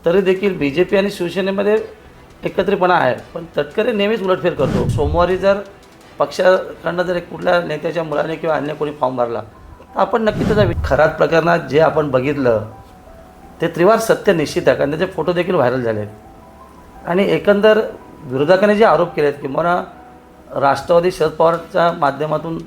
तरी देखील B J P आणि शिवसेनेमध्ये एकत्रितपणा आहे, पण तटकरे नेहमीच उलटफेर करतो. सोमवारी जर पक्षाकडनं जर कुठल्या नेत्याच्या मुलाने किंवा अन्य कोणी फॉर्म भरला तर आपण नक्की त्याचा खरात प्रकरणात जे आपण बघितलं ते त्रिवार सत्य निश्चित आहे, कारण त्याचे फोटो देखील व्हायरल झाले आहेत. आणि एकंदर विरोधकांनी जे आरोप केले आहेत किंवा राष्ट्रवादी शरद पवारच्या माध्यमातून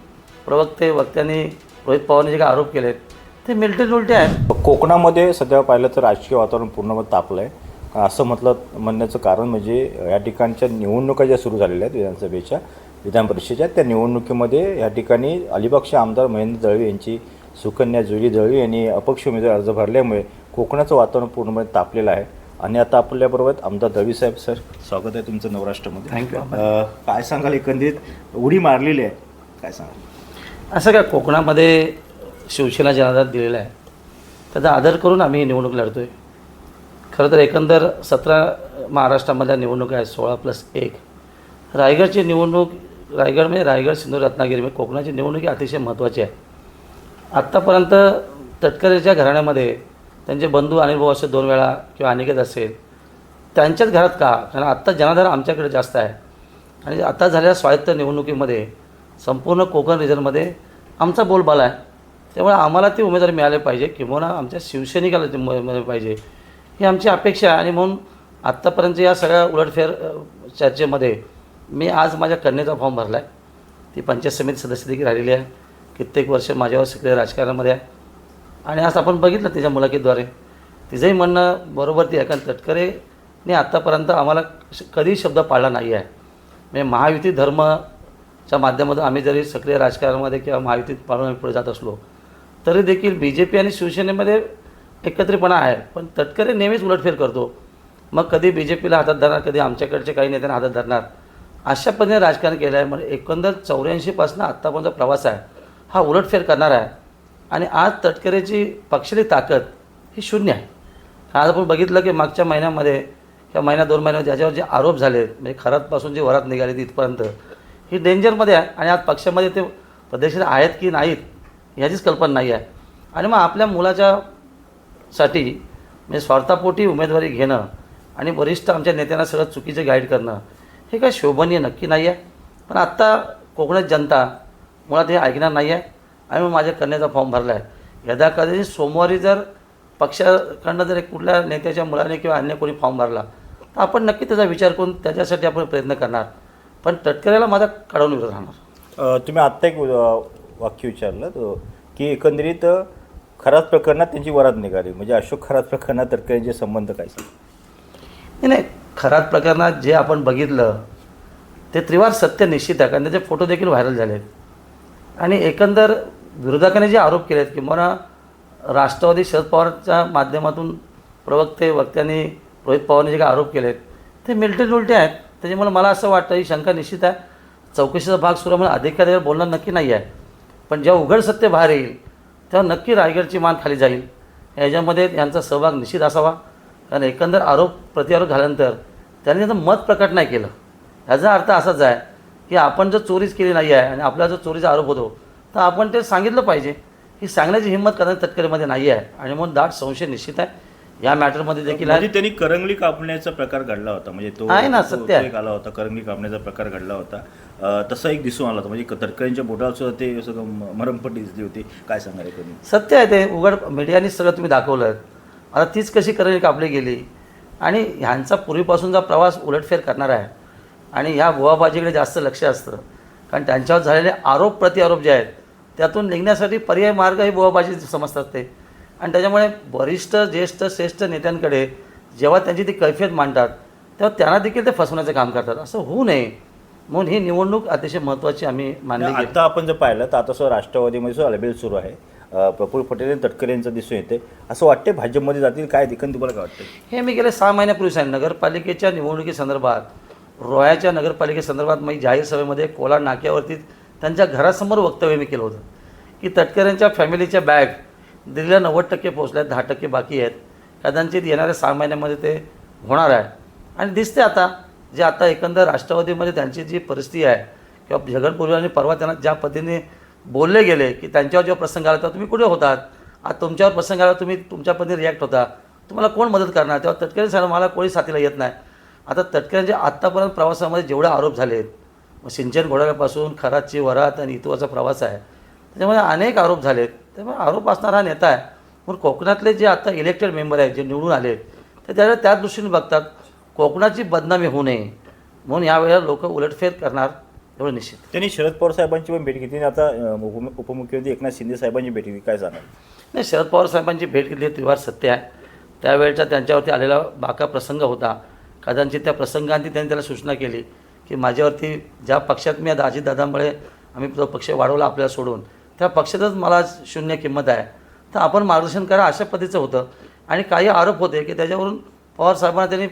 वक्त्यांनी रोहित पवारांनी जे काही आरोप केले आहेत ते मिलटे आहेत. कोकणामध्ये सध्या पाहिलं तर राजकीय वातावरण पूर्णपणे तापलं आहे. असं म्हणण्याचं कारण म्हणजे या ठिकाणच्या निवडणुका ज्या सुरू झालेल्या आहेत विधानसभेच्या, विधान परिषदेच्या, त्या निवडणुकीमध्ये या ठिकाणी अलिबागचे आमदार महेंद्र दळवी यांची सुकन्या जुली दळवी यांनी अपक्ष उमेदवार अर्ज भरल्यामुळे कोकणाचं वातावरण पूर्णपणे तापलेलं आहे. आणि आता आपल्याबरोबर आमदार दळवी साहेब. सर, स्वागत आहे तुमचं नवराष्ट्रामध्ये. थँक्यू. काय सांगाल, एकंदरीत उडी मारलेली आहे, काय सांगाल? असं काय कोकणामध्ये शिवसेना जे आधार दिलेला आहे त्याचा आदर करून आम्ही निवडणूक लढतो आहे. खरं तर एकंदर 17 महाराष्ट्रामधल्या निवडणुका आहेत, 16+1. रायगडची निवडणूक, रायगड म्हणजे रायगड, सिंधुदुर्ग, रत्नागिरी म्हणजे कोकणाची निवडणूक ही अतिशय महत्त्वाची आहे. आत्तापर्यंत तटकरेच्या घराण्यामध्ये त्यांचे बंधू अनिल भाऊ असे 2 वेळा किंवा अनिकेत असेल त्यांच्याच घरात का, कारण आत्ता जनाधार आमच्याकडे जास्त आहे. आणि आता झालेल्या स्वायत्त निवडणुकीमध्ये संपूर्ण कोकण रिजनमध्ये आमचा बोलबाला आहे. त्यामुळे आम्हाला ती उमेदवारी मिळाली पाहिजे किंवा आमच्या शिवसैनिकाला ती मिळाली पाहिजे ही आमची अपेक्षा आहे. आणि म्हणून आत्तापर्यंत या सगळ्या उलटफेर चर्चेमध्ये मी आज माझ्या कन्येचा फॉर्म भरला आहे. ती पंचायत समिती सदस्य देखील राहिलेली आहे, कित्येक वर्ष माझ्यावर सक्रिय राजकारणामध्ये आहे. आणि आज आपण बघितलं तिच्या मुलाखतीद्वारे तिचंही म्हणणं बरोबर ती आहे, कारण तटकरेने आत्तापर्यंत आम्हाला कधी शब्द पाळला नाही आहे. म्हणजे महायुती धर्मच्या माध्यमातून आम्ही जरी सक्रिय राजकारणामध्ये किंवा महायुतीत पाळून आम्ही पुढे जात असलो तरी देखील बी जे पी आणि शिवसेनेमध्ये एकत्रितपणा आहे, पण तटकरे नेहमीच उलटफेर करतो. मग कधी बी जे पीला हातात धरणार, कधी आमच्याकडचे काही नेत्यांना हातात धरणार, अशा पद्धतीने राजकारण केलं आहे. म्हणजे एकंदर 84पासून आत्तापर्यंत प्रवास आहे हा उलटफेर करणार आहे. आणि आज तटकरेची पक्षाची ताकद ही शून्य आहे. आज आपण बघितलं की मागच्या महिन्यामध्ये किंवा महिना 2 महिन्यामध्ये ज्याच्यावर जे आरोप झाले, म्हणजे खरातपासून जी वरात निघाली ती इथपर्यंत ही डेंजरमध्ये आहे. आणि आज पक्षामध्ये ते प्रदेशात आहेत की नाहीत ह्याचीच कल्पना नाही आहे. आणि मग आपल्या मुलाच्यासाठी म्हणजे स्वार्थापोटी उमेदवारी घेणं आणि वरिष्ठ आमच्या नेत्यांना सगळं चुकीचं गाईड करणं हे काय शोभनीय नक्की नाही आहे. पण आत्ता कोकणात जनता मुळात हे ऐकणार नाही आहे. आणि मग माझ्या कन्याचा फॉर्म भरला आहे. यदा कधी सोमवारी जर पक्षाकडनं जर कुठल्या नेत्याच्या मुलाने किंवा अन्य कोणी फॉर्म भरला तर आपण नक्की त्याचा विचार करून त्याच्यासाठी आपण प्रयत्न करणार, पण तटकरेला माझा कडवून विरोध राहणार. तुम्ही आत्ता एक वाक्य विचारलं की एकंदरीत खरात प्रकरणात त्यांची वरात निघाली, म्हणजे अशोक खरात प्रकरणात तटकरेंचे संबंध काय? नाही, खरात प्रकरणात जे आपण बघितलं ते त्रिवार सत्य निश्चित आहे, कारण त्याचे फोटो देखील व्हायरल झाले आहेत. आणि एकंदर विरोधकांनी जे आरोप केले आहेत किंवा राष्ट्रवादी शरद पवारच्या माध्यमातून वक्त्यांनी रोहित पवारांनी जे काही आरोप केले आहेत ते मिलटे आहेत. त्याच्यामुळे मला असं वाटतं ही शंका निश्चित आहे. चौकशीचा भाग सुरू आहे, अधिकाऱ्यावर बोलणं नक्की नाही आहे, पण जेव्हा उघड सत्य बाहेर येईल तेव्हा नक्की रायगडची मान खाली जाईल. ह्याच्यामध्ये यांचा सहभाग निश्चित असावा, कारण एकंदर आरोप प्रतिआरोप झाल्यानंतर त्यांनी त्याचं मत प्रकट नाही केलं. ह्याचा अर्थ असाच आहे की आपण जर चोरीच केली नाही आहे आणि आपला जर चोरीचा आरोप होतो तर आपण ते सांगितलं पाहिजे. ही सांगण्याची हिंमत करण्याच्या तटकरेमध्ये नाही आहे. आणि म्हणून दाट संशय निश्चित आहे या मॅटरमध्ये देखील आहे. त्यांनी करंगली कापण्याचा प्रकार घडला होता, म्हणजे तो आहे ना, सत्य आहे. आला होता, करंगली कापण्याचा प्रकार घडला होता. तसा एक दिसून आला होता, म्हणजे तटकरेंच्या बोटाला सुद्धा ते सगळं मरमपट्टी दिसली होती. काय सांगाल कधी? सत्य आहे ते, उघड मीडियाने सगळं तुम्ही दाखवलं. आता तीच कशी करंगली कापली गेली आणि ह्यांचा पूर्वीपासूनचा प्रवास उलटफेर करणार आहे. आणि ह्या भुवाबाजीकडे जास्त लक्ष असतं, कारण त्यांच्यावर झालेले आरोप प्रतिआरोप जे आहेत त्यातून निघण्यासाठी पर्याय मार्ग हे भुवाबाजी समजतात ते. आणि त्याच्यामुळे वरिष्ठ ज्येष्ठ श्रेष्ठ नेत्यांकडे जेव्हा त्यांची ती कैफियत मांडतात तेव्हा त्यांना देखील ते फसवण्याचं काम करतात. असं होऊ नये म्हणून ही निवडणूक अतिशय महत्त्वाची आम्ही मानली. आता आपण जर पाहिलं तर आता सुद्धा राष्ट्रवादीमध्ये सुद्धा अलबेल सुरू आहे. प्रफुल्ल पटेल आणि तटकरेंचं दिसून येते. असं वाटते भाजपमध्ये जातील काय? देखील तुम्हाला काय वाटतं? हे मी गेले 6 महिन्यापूर्वी सांगितलं. नगरपालिकेच्या निवडणुकीसंदर्भात, रोह्याच्या नगरपालिकेसंदर्भात मी जाहीर सभेमध्ये कोलाड नाक्यावरती त्यांच्या घरासमोर वक्तव्य मी केलं होतं की तटकरेंच्या फॅमिलीच्या बॅग दिल्लीला 90% पोहोचल्या आहेत, 10% बाकी आहेत. कदाचित येणाऱ्या 6 महिन्यामध्ये ते होणार आहे. आणि दिसते आता जे आता एकंदर राष्ट्रवादीमध्ये त्यांची जी परिस्थिती आहे किंवा जगनपूर्वी आणि परवा त्यांना ज्या पद्धतीने बोलले गेले की त्यांच्यावर जेव्हा प्रसंग आला तेव्हा तुम्ही कुठे होतात, आज तुमच्यावर प्रसंग आला तुम्ही तुमच्या पद्धतीने रिॲक्ट होता. तुम्हाला कोण मदत करणार? तेव्हा तटकरे साहेब मला कोणी साथीला येत नाही. आता तटकऱ्यांचे आत्तापर्यंत प्रवासामध्ये जेवढे आरोप झाले आहेत, मग सिंचन घोटाळ्यापासून खरातची वरात आणि इतवाचा प्रवास आहे, त्याच्यामध्ये अनेक आरोप झाले आहेत. त्यामुळे आरोप असणारा हा नेता आहे. म्हणून कोकणातले जे आता इलेक्टेड मेंबर आहेत, जे निवडून आले ते त्याच दृष्टीने बघतात कोकणाची बदनामी होऊ नये म्हणून यावेळेला लोक उलटफेर करणार एवढं निश्चित. त्यांनी शरद पवार साहेबांची पण भेट घेतली आणि आता उपमुख्यमंत्री एकनाथ शिंदे साहेबांची भेट घेतली, काय सांगाल? नाही, शरद पवार साहेबांची भेट घेतली त्रिवार सत्य आहे. त्यावेळेचा त्यांच्यावरती आलेला बाका प्रसंग होता. कदाचित त्या प्रसंगांती त्यांनी त्याला सूचना केली की माझ्यावरती ज्या पक्षात मी आता अजितदादांमुळे आम्ही तो पक्ष वाढवला आपल्याला सोडून, त्या पक्षातच मला शून्य किंमत आहे, तर आपण मार्गदर्शन करा अशा पद्धतीचं होतं. आणि काही आरोप होते की त्याच्यावरून पवार साहेबांना त्यांनी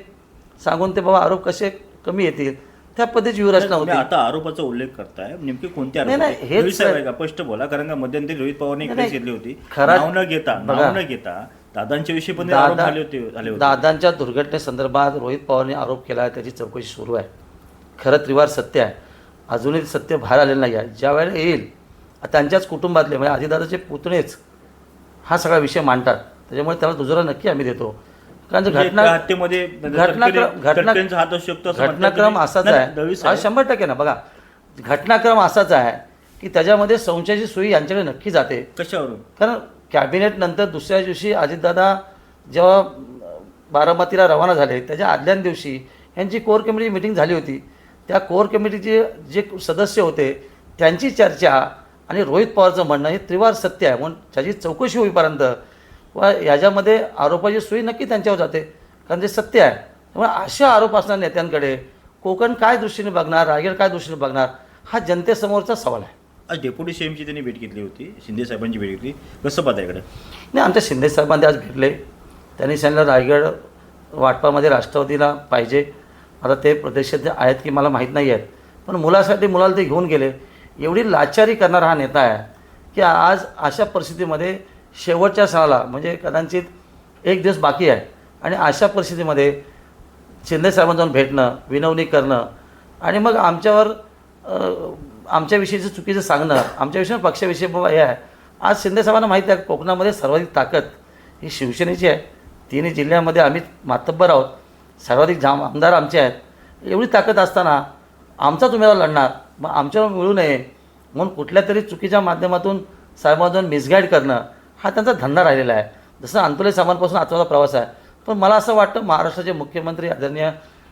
सांगून ते बाबा आरोप कसे कमी येतील त्या पद्धतीची व्यूहरचना होती. आता आरोपाचा उल्लेख करताय, नेमके कोणते आरोप? नाही, हेच रोहित साहेब आहे का? स्पष्ट बोला, कारण का मध्यंतरी रोहित पवारने एक केस घेतली होती, खरं नाव न घेता दादांच्या विषयी पण आरोप झाले होते. दादांच्या दुर्घटनेसंदर्भात रोहित पवारने आरोप केला आहे, त्याची चौकशी सुरू आहे. खरं त्रिवार सत्य आहे, अजूनही सत्य बाहेर आलेलं नाही आहे. ज्या वेळेला येईल त्यांच्याच कुटुंबातले म्हणजे अजितदादाचे पुतणेच हा सगळा विषय मांडतात, त्याच्यामुळे त्याला दुजोरा नक्की आम्ही देतो. कारण घटनाक्रम असाच आहे, हा 100% ना. बघा, घटनाक्रम असाच आहे की त्याच्यामध्ये संशयाची सुई यांच्याकडे नक्की जाते. कशावरून? कारण कॅबिनेट नंतर दुसऱ्या दिवशी अजितदादा जेव्हा बारामतीला रवाना झाले त्याच्या आदल्या दिवशी यांची कोर कमिटी मिटिंग झाली होती. त्या कोर कमिटीचे जे सदस्य होते त्यांची चर्चा आणि रोहित पवारचं म्हणणं हे त्रिवार सत्य आहे. म्हणून त्याची चौकशी होईपर्यंत व याच्यामध्ये आरोपाची सुई नक्की त्यांच्यावर जाते, कारण ते सत्य आहे. त्यामुळे अशा आरोप असणाऱ्या नेत्यांकडे कोकण काय दृष्टीने बघणार, रायगड काय दृष्टीने बघणार, हा जनतेसमोरचा सवाल आहे. आज डेप्युटी सीएमची त्यांनी भेट घेतली होती, शिंदे साहेबांची भेट घेतली, कसं पाहता इकडे? नाही, आमच्या शिंदे साहेबांनी आज भेटले. त्यांनी सांगितलं रायगड वाटपामध्ये राष्ट्रवादीला पाहिजे. आता ते प्रदेशात आहेत की मला माहीत नाही आहेत, पण मुलाला ते घेऊन गेले. एवढी लाचारी करणारा हा नेता आहे की आज अशा परिस्थितीमध्ये शेवटच्या सणाला म्हणजे कदाचित एक दिवस बाकी आहे आणि अशा परिस्थितीमध्ये शिंदे साहेबांना जाऊन भेटणं, विनवणी करणं आणि मग आमच्यावर आमच्याविषयीचं चुकीचं सांगणं, आमच्याविषयी पक्षाविषयी बाबा हे आहे. आज शिंदे साहेबांना माहिती आहे कोकणामध्ये सर्वाधिक ताकद ही शिवसेनेची आहे. तिन्ही जिल्ह्यामध्ये आम्ही मातब्बर आहोत, सर्वाधिक आमदार आमचे आहेत. एवढी ताकद असताना आमचाच उमेदवार लढणार, मग आमच्यावर मिळू नये म्हणून कुठल्या तरी चुकीच्या माध्यमातून साहेबांना मिसगाईड करणं हा त्यांचा धंदा राहिलेला आहे. जसं अंतोले साहेबांपासून आजचा प्रवास आहे. पण मला असं वाटतं महाराष्ट्राचे मुख्यमंत्री आदरणीय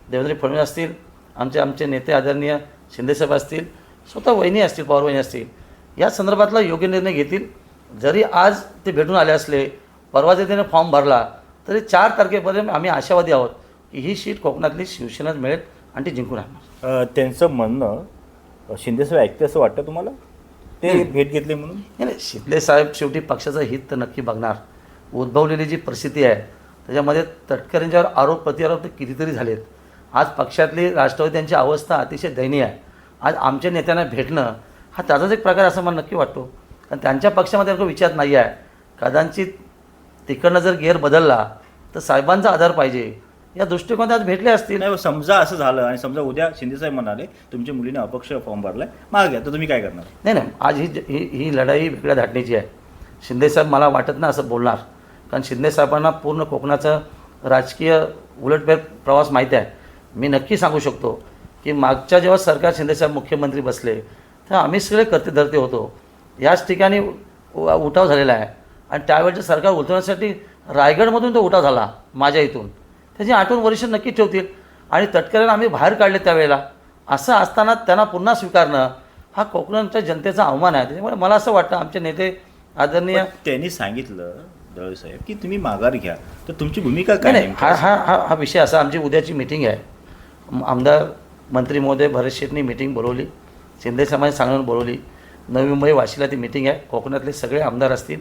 देवेंद्र फडणवीस असतील, आमचे नेते आदरणीय शिंदेसाहेब असतील, स्वतः वहिनी असतील, पवार वहिनी असतील, या संदर्भातला योग्य निर्णय घेतील. जरी आज ते भेटून आले असले, परवा जरी त्याने फॉर्म भरला तरी 4 तारखेपर्यंत आम्ही आशावादी आहोत की ही सीट कोकणातली शिवसेनेत मिळेल आणि ती जिंकून आणणार. त्यांचं म्हणणं शिंदेसाहेब ऐकते असं वाटतं तुम्हाला, ते भेट घेतली म्हणून? नाही, शिंदे साहेब शेवटी पक्षाचं हित तर नक्की बघणार. उद्भवलेली जी परिस्थिती आहे त्याच्यामध्ये तटकरेंच्यावर आरोप प्रतिआरोप तर कितीतरी झालेत. आज पक्षातली राष्ट्रवादी अवस्था अतिशय दयनीय आहे. आज आमच्या नेत्यांना भेटणं हा त्याचाच एक प्रकार असं मला नक्की वाटतो, कारण त्यांच्या पक्षामध्ये विचार नाही आहे. कदाचित तिकडनं जर गेअर बदलला तर साहेबांचा आधार पाहिजे या दृष्टिकोनात आज भेटले असतील. नाही, समजा असं झालं आणि समजा उद्या शिंदेसाहेब म्हणाले तुमच्या मुलीने अपक्ष फॉर्म भरलाय, मागे घ्या, तर तुम्ही काय करणार? नाही, आज ही लढाई वेगळ्या धाटणीची आहे. शिंदेसाहेब मला वाटत नाही असं बोलणार, कारण शिंदेसाहेबांना पूर्ण कोकणाचं राजकीय उलटफेर प्रवास माहिती आहे. मी नक्की सांगू शकतो की मागच्या जेव्हा सरकार शिंदेसाहेब मुख्यमंत्री बसले तेव्हा आम्ही सगळे करते धरते होतो. याच ठिकाणी उठाव झालेला आहे आणि त्यावेळेचं सरकार उलटवण्यासाठी रायगडमधून तो उठाव झाला माझ्या इथून. त्याची आठवण वरिष्ठ नक्की ठेवतील आणि तटकऱ्यांना आम्ही बाहेर काढले त्यावेळेला. असं असताना त्यांना पुन्हा स्वीकारणं हा कोकणाच्या जनतेचा अवमान आहे. त्याच्यामुळे मला असं वाटतं आमचे नेते आदरणीय त्यांनी सांगितलं दळे साहेब की तुम्ही माघार घ्या, तर तुमची भूमिका काय? नाही, हा विषय असा. आमची उद्याची मीटिंग आहे. आमदार मंत्री महोदय भरत शेठनी मीटिंग बोलवली, शिंदे साहेबांनी सांगून बोलवली. नवी मुंबई वाशीला ती मीटिंग आहे. कोकणातले सगळे आमदार असतील,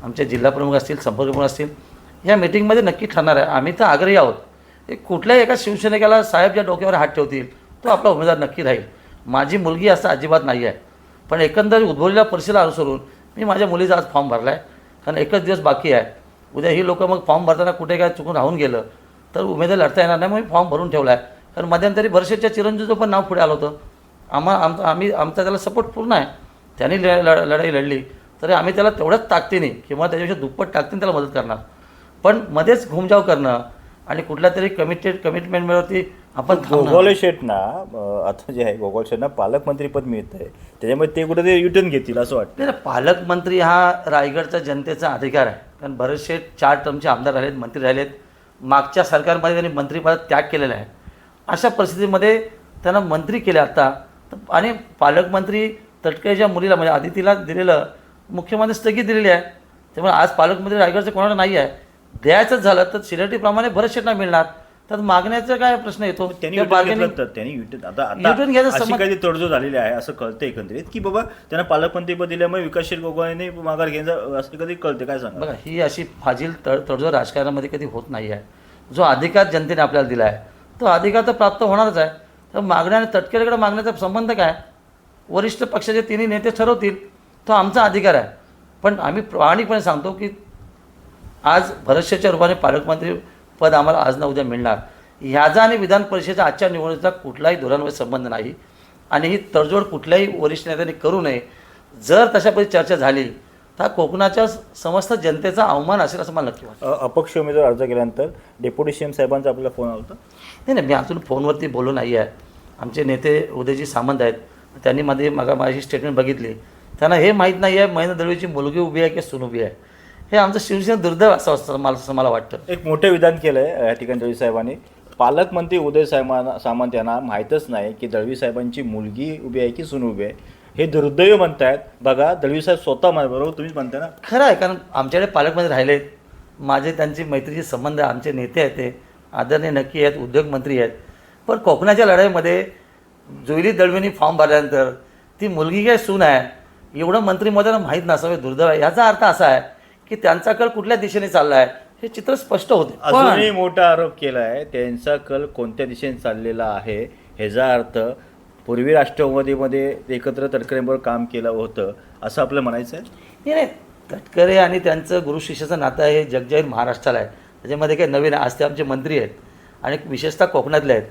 आमचे जिल्हा प्रमुख असतील, संपर्क प्रमुख असतील. या मीटिंगमध्ये नक्की ठरणार आहे. आम्ही तर आग्रही आहोत कुठल्याही एका शिवसैनिकाला साहेब ज्या डोक्यावर हात ठेवतील तो आपला उमेदवार नक्की राहील. माझी मुलगी असं अजिबात नाही आहे, पण एकंदर उद्भवलेल्या परिस्थितीला अनुसरून मी माझ्या मुलीचा आज फॉर्म भरला आहे, कारण एकच दिवस बाकी आहे. उद्या ही लोक मग फॉर्म भरताना कुठे काय चुकून राहून गेलं तर उमेदवार लढता येणार नाही. मग मी फॉर्म भरून ठेवला आहे, कारण मध्यंतरी भरशेच्या चिरंजीवचं पण नाव पुढे आलं होतं. आमचा त्याला सपोर्ट पूर्ण आहे. त्यांनी लढाई लढली तरी आम्ही त्याला तेवढ्याच ताकदीने किंवा त्याच्यापेक्षा दुप्पट ताकदीने त्याला मदत करणार. पण मध्येच घुमजाव करणं आणि कुठल्या तरी कमिटमेंटवरती आपण थांबणं. गोगोले शेटना आता जे आहे गोगोले शेटना पालकमंत्रीपद मिळत आहे, त्याच्यामुळे ते कुठे ते युटर्न घेतील असं वाटतं. नाही, पालकमंत्री हा रायगडच्या जनतेचा अधिकार आहे. कारण भरत शेठ 4 टर्मचे आमदार राहिलेत, मंत्री राहिलेत. मागच्या सरकारमध्ये त्यांनी मंत्रिपदात त्याग केलेला आहे. अशा परिस्थितीमध्ये त्यांना मंत्री केले आता आणि पालकमंत्री तटकरेच्या मुलीला म्हणजे आदितीला दिलेलं मुख्यमंत्री स्थगित दिलेली आहे. त्यामुळे आज पालकमंत्री रायगडचं कोणाला नाही आहे. द्यायचंच झालं तर सिलेक्टिव्हप्रमाणे भरत शेठना मिळणार. तर मागण्याचा काय प्रश्न येतो. त्यांनी त्या युटर्न bargaining- घेतलं तर त्यांनी युटर्न आता युटर्न घ्यायचं अशी संबंध- काही तडजोड झालेली आहे असं कळतं एकंदरीत, की बाबा त्यांना पालकमंत्रीपद दिल्यामुळे विकासशील गोगोलेने माघार घ्यायचं असं कधी कळते. काय सांगा. बघा, ही अशी फाजील तडजोड राजकारणामध्ये कधी होत नाही आहे. जो अधिकार जनतेने आपल्याला दिला आहे तो अधिकार तर प्राप्त होणारच आहे. तर मागण्या आणि तटकरेकडे मागण्याचा संबंध काय. वरिष्ठ पक्षाचे तिन्ही नेते ठरवतील, तो आमचा अधिकार आहे. पण आम्ही प्रामाणिकपणे सांगतो की आज भरतशेठच्या रूपाने पालकमंत्री पद आम्हाला आज ना उद्या मिळणार. ह्याचा आणि विधान परिषदेच्या आजच्या निवडणुकीचा कुठलाही धोरणामध्ये संबंध नाही आणि ही तडजोड कुठल्याही वरिष्ठ नेत्यांनी करू नये. जर तशा पद्धती चर्चा झाली तर कोकणाच्या समस्त जनतेचा अवमान असेल असं मला नक्की वाटतं. अपक्ष उमेदवार अर्ज केल्यानंतर डेप्युटी सीएम साहेबांचा आपल्याला फोन आला होता. नाही, मी अजून फोनवरती बोललो नाही आहे. आमचे नेते उदयजी सामंत आहेत, त्यांनी माझी स्टेटमेंट बघितली. त्यांना हे माहीत नाही आहे महेंद्र दळवीची मुलगी उभी आहे की सून उभी आहे. हे आमचं शिवसेना दुर्दैव असं मला वाटतं. एक मोठं विधान केलं आहे या ठिकाणी दळवी साहेबांनी. पालकमंत्री उदय सामंत यांना माहीतच नाही की दळवी साहेबांची मुलगी उभी आहे की सून उभी आहे. हे दुर्दैव म्हणतायत. बघा, दळवी साहेब स्वतः बरोबर तुम्हीच म्हणताय ना. खरं आहे, कारण आमच्याकडे पालकमंत्री राहिलेत. माझे त्यांची मैत्रीचे संबंध, आमचे नेते आहेत, ते आदरणीय नक्की आहेत, उद्योगमंत्री आहेत. पण कोकणाच्या लढाईमध्ये जुईली दळवींनी फॉर्म भरल्यानंतर ती मुलगी काय सून आहे एवढं मंत्री महोदयांना माहीत नसावे दुर्दैव आहे. याचा अर्थ असा आहे की त्यांचा कल कुठल्या दिशेने चालला आहे हे चित्र स्पष्ट होते. अजूनही मोठा आरोप केला आहे त्यांचा कल कोणत्या दिशेने चाललेला आहे. ह्याचा अर्थ पूर्वी राष्ट्रवादीमध्ये एकत्र तटकरेंबरोबर काम केलं होतं असं आपलं म्हणायचं आहे. नाही, तटकरे आणि त्यांचं गुरु शिष्याचं नातं आहे हे जगजाहीर महाराष्ट्राला आहे. त्याच्यामध्ये काही नवीन आज ते आमचे मंत्री आहेत आणि विशेषतः कोकणातले आहेत.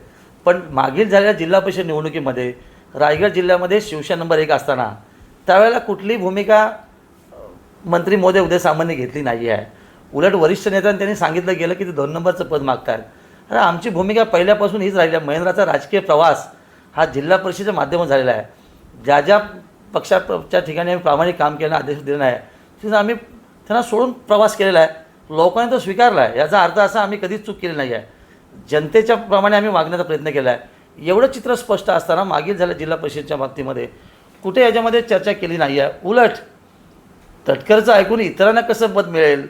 पण मागील झालेल्या जिल्हा परिषद निवडणुकीमध्ये रायगड जिल्ह्यामध्ये शिवसेना नंबर 1 असताना त्यावेळेला कुठलीही भूमिका मंत्री महोदय उदय सामंतने घेतली नाही आहे. उलट वरिष्ठ नेत्यांनी त्यांनी सांगितलं गेलं की ते 2 नंबरचं पद मागतात. अरे आमची भूमिका पहिल्यापासून हीच राहिली आहे. महेंद्राचा राजकीय प्रवास हा जिल्हा परिषदेच्या माध्यमातून झालेला आहे. ज्या ज्या पक्षाच्या ठिकाणी आम्ही प्रामाणिक काम केलं आदेश दिले नाही तिथं आम्ही त्यांना सोडून प्रवास केलेला आहे. लोकांनी तो स्वीकारला आहे. याचा अर्थ असा आम्ही कधीच चूक केली नाही आहे. जनतेच्या प्रमाणे आम्ही वागण्याचा प्रयत्न केला आहे. एवढं चित्र स्पष्ट असताना मागील झाल्या जिल्हा परिषदेच्या बाबतीमध्ये कुठे याच्यामध्ये चर्चा केली नाही आहे. उलट तटकरेचं ऐकून इतरांना कसं पद मिळेल.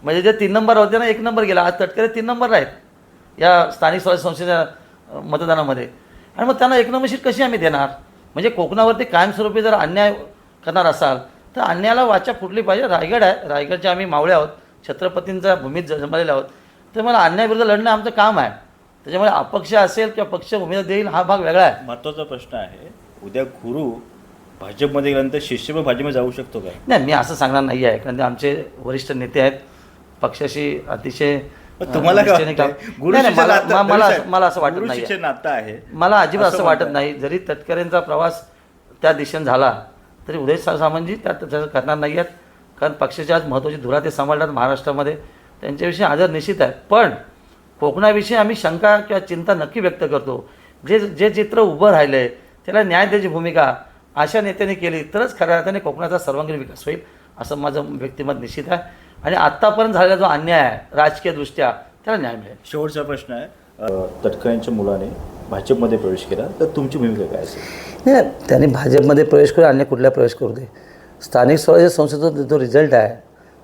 म्हणजे जे 3 नंबर होते ना 1 नंबर गेला. आज तटकरे 3 नंबरला आहेत या स्थानिक स्वराज्य संस्थेच्या मतदानामध्ये. आणि मग त्यांना 1 नंबर सीट कशी आम्ही देणार. म्हणजे कोकणावरती कायमस्वरूपी जर अन्याय करणार असाल तर अन्यायाला वाचा फुटली पाहिजे. रायगड आहे, रायगडचे आम्ही मावळे आहोत, छत्रपतींच्या भूमीत जन्मलेले आहोत. तर मला अन्यायाविरुद्ध लढणं आमचं काम आहे. त्याच्यामुळे अपक्ष असेल किंवा पक्ष उमेदवार देईल हा भाग वेगळा आहे. महत्त्वाचा प्रश्न आहे, उद्या गुरु भाजपमध्ये गेल्यानंतर शिष्य पण भाजपमध्ये जाऊ शकतो काय. नाही, मी असं सांगणार नाही आहे. कारण ते आमचे वरिष्ठ नेते आहेत, पक्षाशी अतिशय तुम्हाला काय निष्ठेने वाटतंय? काम- गुरु नाही, नाही, शिष्य मला नातं- मला असं वाटत गुरु नाही शिष्य आहे. नातं आहे. मला अजिबात असं वाटत म्हणताय. नाही. जरी तटकरेंचा प्रवास त्या दिशेने झाला तरी उदय सामंतजी त्याचं करणार नाही आहेत. कारण पक्षाची आज महत्त्वाची धुरा ते सांभाळतात महाराष्ट्रामध्ये. त्यांच्याविषयी आदर निश्चित आहे. पण कोकणाविषयी आम्ही शंका किंवा चिंता नक्की व्यक्त करतो. जे चित्र उभं राहिलं आहे त्याला न्याय द्यायची भूमिका अशा नेत्याने केली तरच खऱ्या अर्थाने कोकणाचा सर्वांगीण विकास होईल असं माझं व्यक्तिमत निश्चित आहे. आणि आत्तापर्यंत झालेला जो अन्याय आहे राजकीयदृष्ट्या त्याला न्याय मिळेल. शेवटचा प्रश्न आहे, तटकरेंच्या मुलाने भाजपमध्ये प्रवेश केला तर तुमची भूमिका काय असेल. नाही, त्यांनी भाजपमध्ये प्रवेश करू अन्य कुठल्या प्रवेश करू दे. स्थानिक स्वराज्य संस्थेचा जो रिझल्ट आहे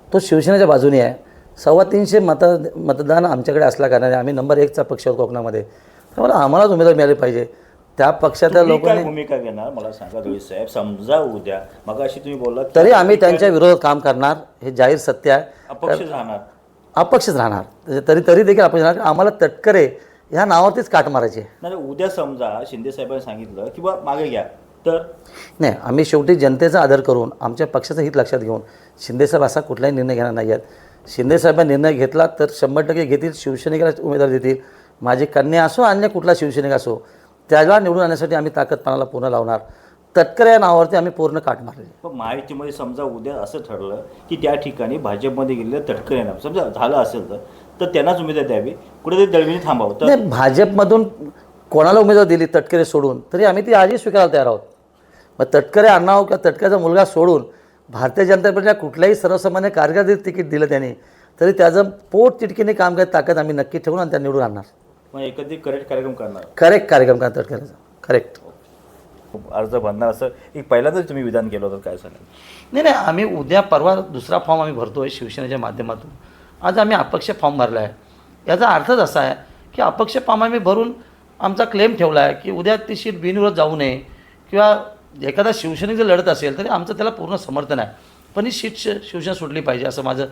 तो शिवसेनेच्या बाजूने आहे. 325 मतदान आमच्याकडे असल्या कारणाने आम्ही नंबर 1चा पक्ष आहोत कोकणामध्ये. त्यामुळे आम्हालाच उमेदवार मिळाले पाहिजे. त्या पक्षातल्या तुम्ही काय लोकांनी भूमिका घेणार मला सांगा दळवी साहेब. समजा उद्या मग अशी तुम्ही बोलला तरी आम्ही त्यांच्या विरोधात काम करणार हे जाहीर सत्य आहे. अपक्ष राहणार. अपक्षच राहणार. तरी देखील अपक्ष राहणार. आम्हाला तटकरे ह्या नावावरतीच काट मारायची आहे. नाही, उद्या समजा शिंदे साहेबांनी सांगितलं की बा मागे घ्या तर. नाही, आम्ही शेवटी जनतेचा आदर करून आमच्या पक्षाचं हित लक्षात घेऊन शिंदेसाहेब असा कुठलाही निर्णय घेणार नाही आहेत. शिंदेसाहेबांनी निर्णय घेतला तर 100% घेतील. शिवसैनिकाला उमेदवार देतील. माझी कन्या असो अन्य कुठला शिवसैनिक असो त्याला निवडून आणण्यासाठी आम्ही ताकदपणाला पूर्ण लावणार. तटकरे या नावावरती आम्ही पूर्ण काट मारलेली आहे. पण महायुतीमध्ये समजा उद्या असं ठरलं की त्या ठिकाणी भाजपमध्ये गेलेलं तटकरे ना समजा झालं असेल तर त्यांनाच उमेदवार द्यावी, कुठेतरी दळवीने थांबावं. तर नाही, भाजपमधून कोणाला उमेदवार दिली तटकरे सोडून तरी आम्ही ती आजही स्वीकारायला तयार आहोत. मग तटकरे आणावं किंवा तटकरेचा मुलगा सोडून भारतीय जनता पार्टीला कुठल्याही सर्वसामान्य कार्यकर्त्याला तिकीट दिलं त्याने तरी त्याचं पोट तिटकीने काम करत ताकद आम्ही नक्की ठेवून आणि त्या निवडून आणणार. मग एकत्रित करेक्ट कार्यक्रम करणार, करेक्ट कार्यक्रम करणार तटकरेचा, करेक्ट. अर्ज भरणार असं एक पहिल्यांदाच तुम्ही विधान केलं होतं, काय सांगाल? नाही नाही, आम्ही उद्या परवा दुसरा फॉर्म आम्ही भरतो आहे शिवसेनेच्या माध्यमातून. आज आम्ही अपक्ष फॉर्म भरला आहे. याचा अर्थच असा आहे की अपक्ष फॉर्म आम्ही भरून आमचा क्लेम ठेवला आहे की उद्या ती सीट बिनविरोध जाऊ नये किंवा एखादा शिवसेने जर लढत असेल तरी आमचं त्याला पूर्ण समर्थन आहे, पण ही सीट शिवसेना सुटली पाहिजे असं माझं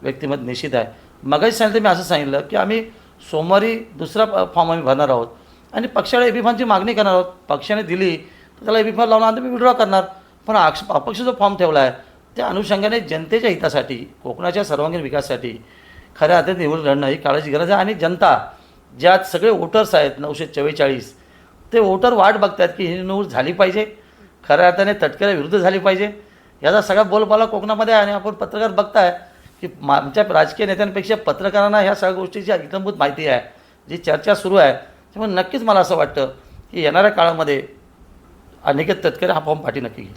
व्यक्तिमत निश्चित आहे. मगाशी सांगितलं, मी असं सांगितलं की आम्ही सोमवारी दुसरा फॉर्म आम्ही भरणार आहोत आणि पक्षाला एबी फॉर्मची मागणी करणार आहोत. पक्षाने दिली तर त्याला एबी फॉर्म लावणार तर मी विड्रॉ करणार. पण अपक्ष जो फॉर्म ठेवला आहे त्या अनुषंगाने जनतेच्या हितासाठी, कोकणाच्या सर्वांगीण विकासासाठी खऱ्या अर्थाने निवडणूक लढणं ही काळाची गरज आहे. आणि जनता, ज्यात सगळे वोटर्स आहेत 944, ते वोटर वाट बघतात की ही निवडणूक झाली पाहिजे, खऱ्या अर्थाने तटकऱ्या विरुद्ध झाली पाहिजे. याचा सगळा बोलबाला कोकणामध्ये आहे. आणि आपण पत्रकार बघताय की आमच्या राजकीय नेत्यांपेक्षा पत्रकारांना ह्या सगळ्या गोष्टीची इतंभूत माहिती आहे, जी चर्चा सुरू आहे. त्यामुळे नक्कीच मला असं वाटतं की येणाऱ्या काळामध्ये अनिकेत तटकरे हा फॉर्म पाठी नक्की घेईल.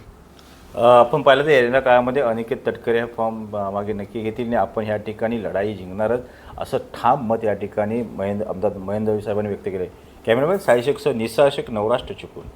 आपण पाहिलं तर येणाऱ्या काळामध्ये अनिकेत तटकरे हा फॉर्म मागे नक्की घेतील आणि आपण ह्या ठिकाणी लढाई जिंकणारच असं ठाम मत या ठिकाणी आमदार महेंद्र साहेबांनी व्यक्त केले. कॅमेरामॅन साई शेखसह निसा शेख, नवराष्ट्र चिपळूण.